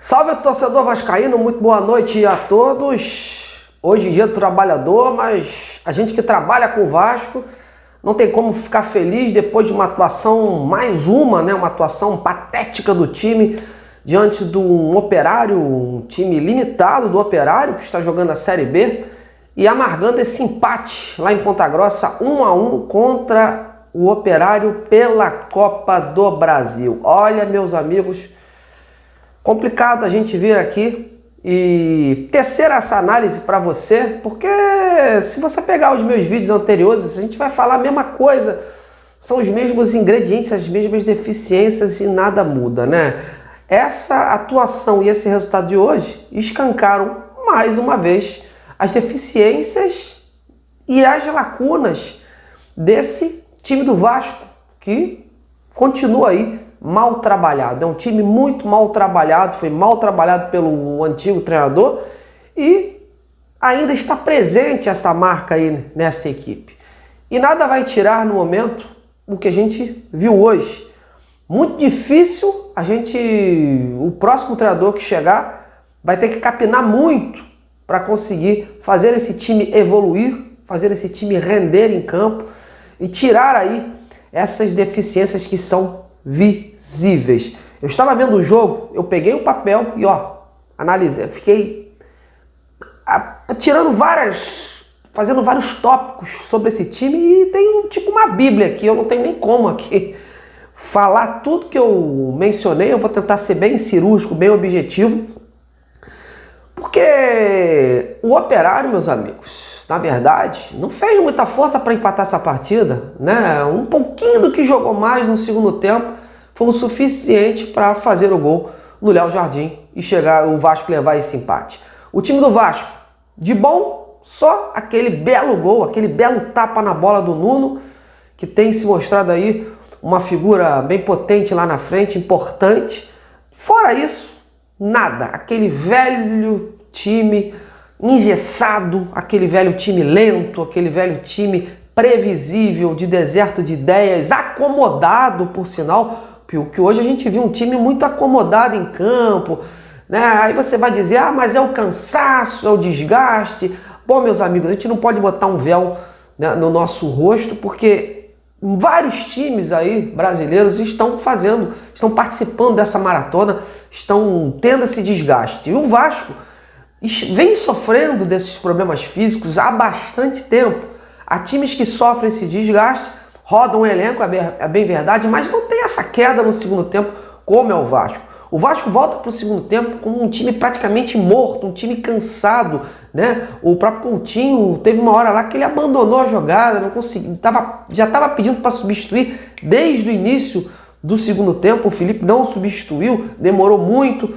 Salve, torcedor vascaíno, muito boa noite a todos. Hoje é dia do trabalhador, mas a gente que trabalha com o Vasco não tem como ficar feliz depois de uma atuação, uma atuação patética do time diante de um Operário, um time limitado do Operário que está jogando a Série B e amargando esse empate lá em Ponta Grossa 1-1 contra o Operário pela Copa do Brasil. Olha, meus amigos, complicado a gente vir aqui e tecer essa análise para você, porque se você pegar os meus vídeos anteriores, a gente vai falar a mesma coisa, são os mesmos ingredientes, as mesmas deficiências e nada muda, né? Essa atuação e esse resultado de hoje escancaram mais uma vez as deficiências e as lacunas desse time do Vasco, que continua aí mal trabalhado. É um time muito mal trabalhado, foi mal trabalhado pelo antigo treinador e ainda está presente essa marca aí nessa equipe. E nada vai tirar no momento o que a gente viu hoje. Muito difícil o próximo treinador que chegar vai ter que capinar muito para conseguir fazer esse time evoluir, fazer esse time render em campo e tirar aí essas deficiências que são visíveis. Eu estava vendo o jogo, eu peguei o papel e analisei, fiquei fazendo vários tópicos sobre esse time e tem tipo uma bíblia aqui, eu não tenho nem como aqui falar tudo que eu mencionei, eu vou tentar ser bem cirúrgico, bem objetivo, porque o Operário, meus amigos, na verdade, não fez muita força para empatar essa partida, né? Um pouquinho do que jogou mais no segundo tempo foi o suficiente para fazer o gol no Léo Jardim e chegar o Vasco levar esse empate. O time do Vasco, de bom, só aquele belo gol, aquele belo tapa na bola do Nuno, que tem se mostrado aí uma figura bem potente lá na frente, importante. Fora isso, nada. Aquele velho time engessado, aquele velho time lento, aquele velho time previsível, de deserto de ideias, acomodado, por sinal, que hoje a gente viu um time muito acomodado em campo, né? Aí você vai dizer, mas é o cansaço, é o desgaste. Bom, meus amigos, a gente não pode botar um véu, né, no nosso rosto, porque vários times aí brasileiros estão participando dessa maratona, estão tendo esse desgaste. E o Vasco vem sofrendo desses problemas físicos há bastante tempo. Há times que sofrem esse desgaste, rodam o elenco, é bem verdade, mas não tem essa queda no segundo tempo como é o Vasco. O Vasco volta para o segundo tempo com um time praticamente morto, um time cansado, né? O próprio Coutinho teve uma hora lá que ele abandonou a jogada, não conseguiu, já estava pedindo para substituir desde o início do segundo tempo. O Felipe não substituiu, demorou muito,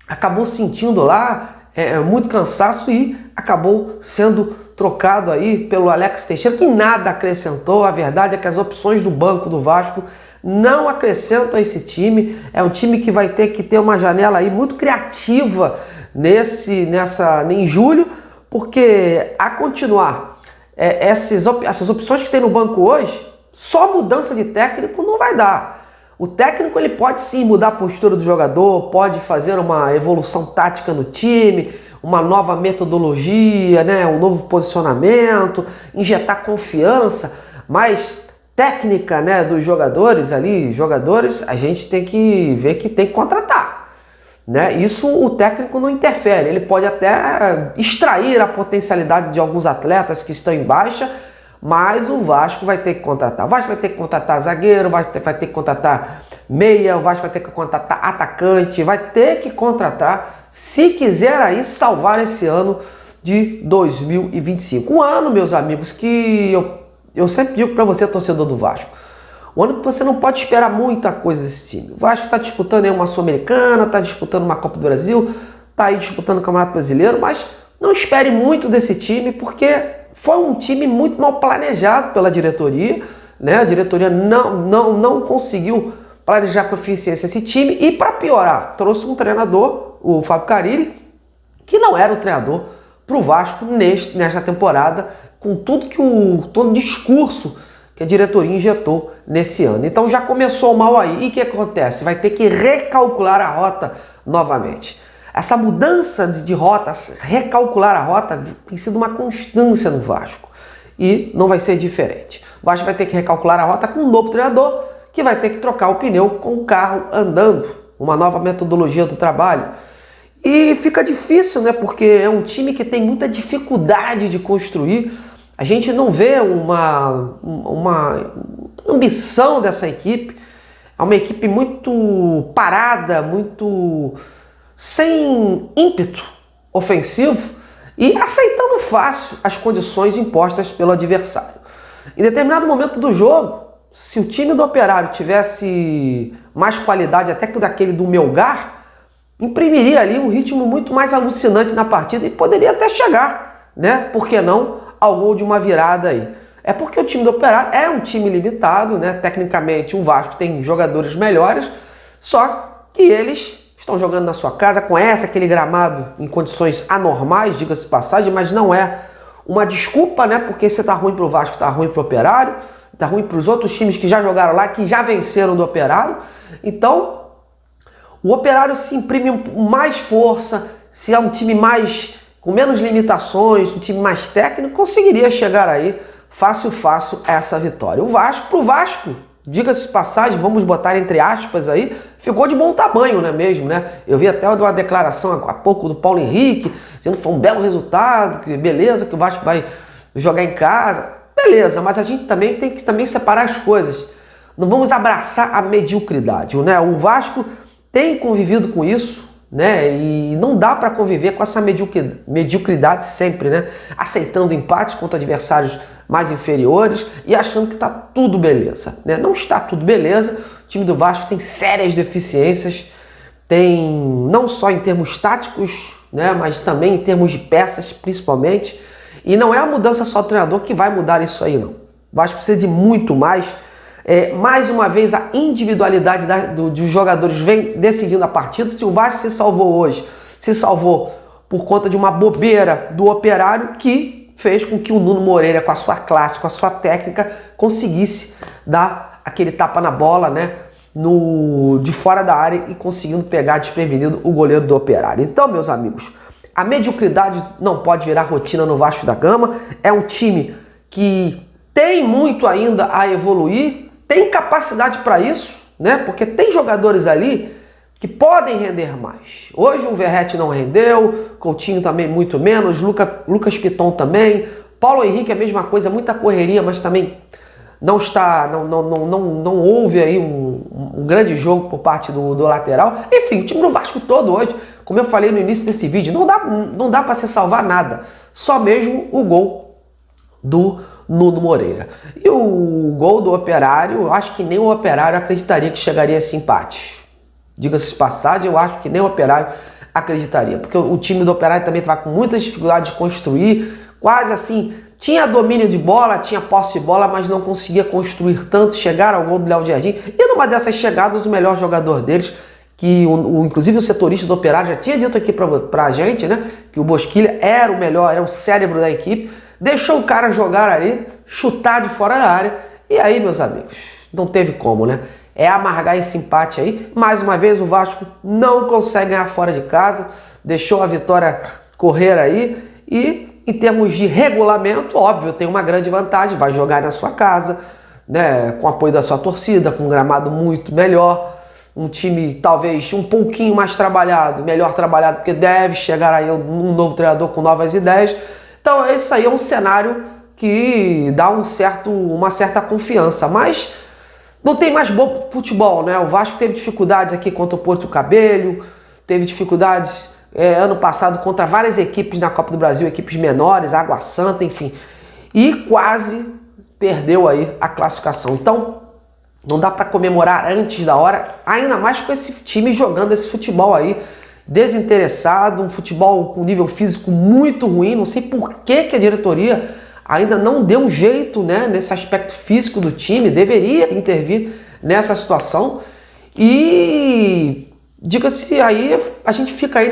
acabou sentindo lá muito cansaço e acabou sendo trocado aí pelo Alex Teixeira, que nada acrescentou. A verdade é que as opções do banco do Vasco não acrescentam a esse time. É um time que vai ter que ter uma janela aí muito criativa em julho, porque a continuar essas opções que tem no banco hoje, só mudança de técnico não vai dar. O técnico ele pode sim mudar a postura do jogador, pode fazer uma evolução tática no time, uma nova metodologia, né, um novo posicionamento, injetar confiança, mas técnica, né, dos jogadores, a gente tem que ver que tem que contratar, né? Isso o técnico não interfere, ele pode até extrair a potencialidade de alguns atletas que estão em baixa, mas o Vasco vai ter que contratar. O Vasco vai ter que contratar zagueiro, o Vasco vai ter que contratar meia, o Vasco vai ter que contratar atacante, vai ter que contratar se quiser aí salvar esse ano de 2025. Um ano, meus amigos, que eu sempre digo para você, torcedor do Vasco, um ano que você não pode esperar muita coisa desse time. O Vasco está disputando aí uma Sul-Americana, está disputando uma Copa do Brasil, está aí disputando o Campeonato Brasileiro, mas não espere muito desse time, porque foi um time muito mal planejado pela diretoria, né? A diretoria não conseguiu planejar com eficiência esse time e, para piorar, trouxe um treinador, o Fábio Carille, que não era o treinador para o Vasco nesta temporada, com todo o discurso que a diretoria injetou nesse ano. Então já começou mal aí. E o que acontece? Vai ter que recalcular a rota novamente. Essa mudança de rota, recalcular a rota, tem sido uma constância no Vasco. E não vai ser diferente. O Vasco vai ter que recalcular a rota com um novo treinador, que vai ter que trocar o pneu com o carro andando. Uma nova metodologia do trabalho. E fica difícil, né? Porque é um time que tem muita dificuldade de construir. A gente não vê uma ambição dessa equipe. É uma equipe muito parada, muito sem ímpeto ofensivo e aceitando fácil as condições impostas pelo adversário. Em determinado momento do jogo, se o time do Operário tivesse mais qualidade até que o daquele do Melgar, imprimiria ali um ritmo muito mais alucinante na partida e poderia até chegar, né? Por que não, ao gol de uma virada aí. É porque o time do Operário é um time limitado, né? Tecnicamente o Vasco tem jogadores melhores, só que eles estão jogando na sua casa, conhece aquele gramado em condições anormais, diga-se de passagem, mas não é uma desculpa, né? Porque se tá ruim pro Vasco, tá ruim pro Operário, tá ruim pros outros times que já jogaram lá, que já venceram do Operário. Então, o Operário se imprime mais força, se é um time mais com menos limitações, um time mais técnico, conseguiria chegar aí fácil a essa vitória. O Vasco, pro Vasco, diga-se de passagem, vamos botar entre aspas aí, ficou de bom tamanho, não é mesmo, né? Eu vi até uma declaração há pouco do Paulo Henrique, dizendo que foi um belo resultado, que beleza, que o Vasco vai jogar em casa. Beleza, mas a gente também tem que separar as coisas. Não vamos abraçar a mediocridade, né? O Vasco tem convivido com isso, né? E não dá para conviver com essa mediocridade sempre, né? Aceitando empates contra adversários mais inferiores e achando que está tudo beleza, né? Não está tudo beleza. O time do Vasco tem sérias deficiências, tem não só em termos táticos, né? Mas também em termos de peças, principalmente. E não é a mudança só do treinador que vai mudar isso aí, não. O Vasco precisa de muito mais. Mais uma vez, a individualidade dos jogadores vem decidindo a partida. Se o Vasco se salvou hoje, se salvou por conta de uma bobeira do Operário que fez com que o Nuno Moreira, com a sua classe, com a sua técnica, conseguisse dar aquele tapa na bola, né, de fora da área e conseguindo pegar desprevenido o goleiro do Operário. Então, meus amigos, a mediocridade não pode virar rotina no Vasco da Gama. É um time que tem muito ainda a evoluir, tem capacidade para isso, né? Porque tem jogadores ali que podem render mais. Hoje o Verratti não rendeu, Coutinho também muito menos, Lucas Piton também, Paulo Henrique a mesma coisa, muita correria, mas também não houve aí um grande jogo por parte do lateral. Enfim, o time do Vasco todo hoje, como eu falei no início desse vídeo, não dá para se salvar nada, só mesmo o gol do Nuno Moreira. E o gol do Operário, eu acho que nem o Operário acreditaria que chegaria a esse empate. Diga-se de passagem, eu acho que nem o Operário acreditaria, porque o time do Operário também estava com muita dificuldade de construir, quase assim, tinha domínio de bola, tinha posse de bola, mas não conseguia construir tanto, chegar ao gol do Léo Jardim. E numa dessas chegadas, o melhor jogador deles, que inclusive o setorista do Operário já tinha dito aqui pra gente, né, que o Bosquilha era o melhor, era o cérebro da equipe, deixou o cara jogar ali, chutar de fora da área, e aí, meus amigos, não teve como, né? É amargar esse empate aí. Mais uma vez o Vasco não consegue ganhar fora de casa, deixou a vitória correr aí, e em termos de regulamento, óbvio, tem uma grande vantagem, vai jogar na sua casa, né, com o apoio da sua torcida, com um gramado muito melhor, um time talvez um pouquinho mais trabalhado, melhor trabalhado, porque deve chegar aí um novo treinador com novas ideias. Então esse aí é um cenário que dá uma certa confiança, mas não tem mais bom futebol, né? O Vasco teve dificuldades aqui contra o Porto Cabello, teve dificuldades ano passado contra várias equipes na Copa do Brasil, equipes menores, Água Santa, enfim, e quase perdeu aí a classificação. Então não dá para comemorar antes da hora, ainda mais com esse time jogando esse futebol aí desinteressado, um futebol com nível físico muito ruim. Não sei por que a diretoria ainda não deu um jeito, né, nesse aspecto físico do time, deveria intervir nessa situação. E diga-se aí, a gente fica aí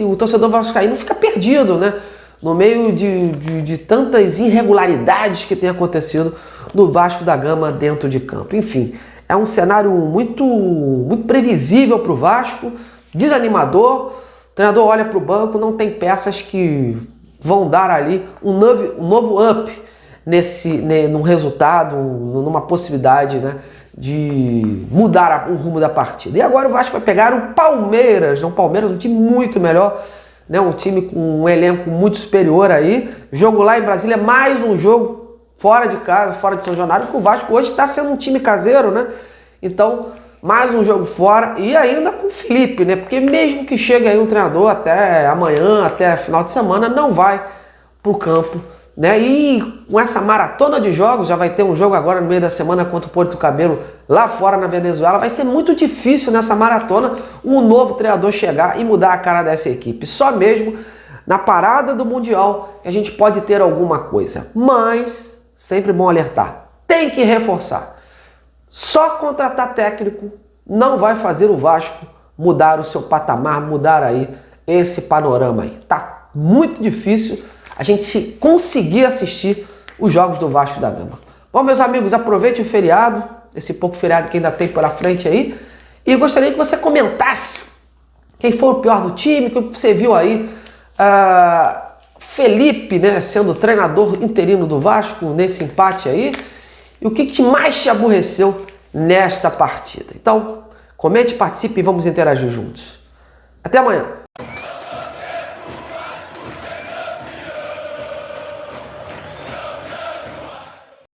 o torcedor vascaíno fica perdido, né, no meio de tantas irregularidades que tem acontecido no Vasco da Gama dentro de campo. Enfim, é um cenário muito previsível para o Vasco. desanimador. O treinador olha para o banco, não tem peças que vão dar ali um novo up num resultado, numa possibilidade, né, de mudar o rumo da partida. E agora o Vasco vai pegar o Palmeiras, um time muito melhor, né, um time com um elenco muito superior aí. Jogo lá em Brasília, mais um jogo fora de casa, fora de São Januário, porque o Vasco hoje está sendo um time caseiro, né? Então, mais um jogo fora e ainda com o Felipe, né? Porque mesmo que chegue aí um treinador até amanhã, até final de semana, não vai para o campo, né? E com essa maratona de jogos, já vai ter um jogo agora no meio da semana contra o Porto do Cabelo lá fora na Venezuela. Vai ser muito difícil nessa maratona um novo treinador chegar e mudar a cara dessa equipe. Só mesmo na parada do Mundial que a gente pode ter alguma coisa. Mas, sempre bom alertar, tem que reforçar. Só contratar técnico não vai fazer o Vasco mudar o seu patamar, mudar aí esse panorama aí. Tá muito difícil a gente conseguir assistir os jogos do Vasco da Gama. Bom, meus amigos, aproveite o feriado, esse pouco feriado que ainda tem pela frente aí, e gostaria que você comentasse quem foi o pior do time, que você viu aí Felipe, né, sendo treinador interino do Vasco nesse empate aí. E o que mais te aborreceu nesta partida? Então, comente, participe e vamos interagir juntos. Até amanhã!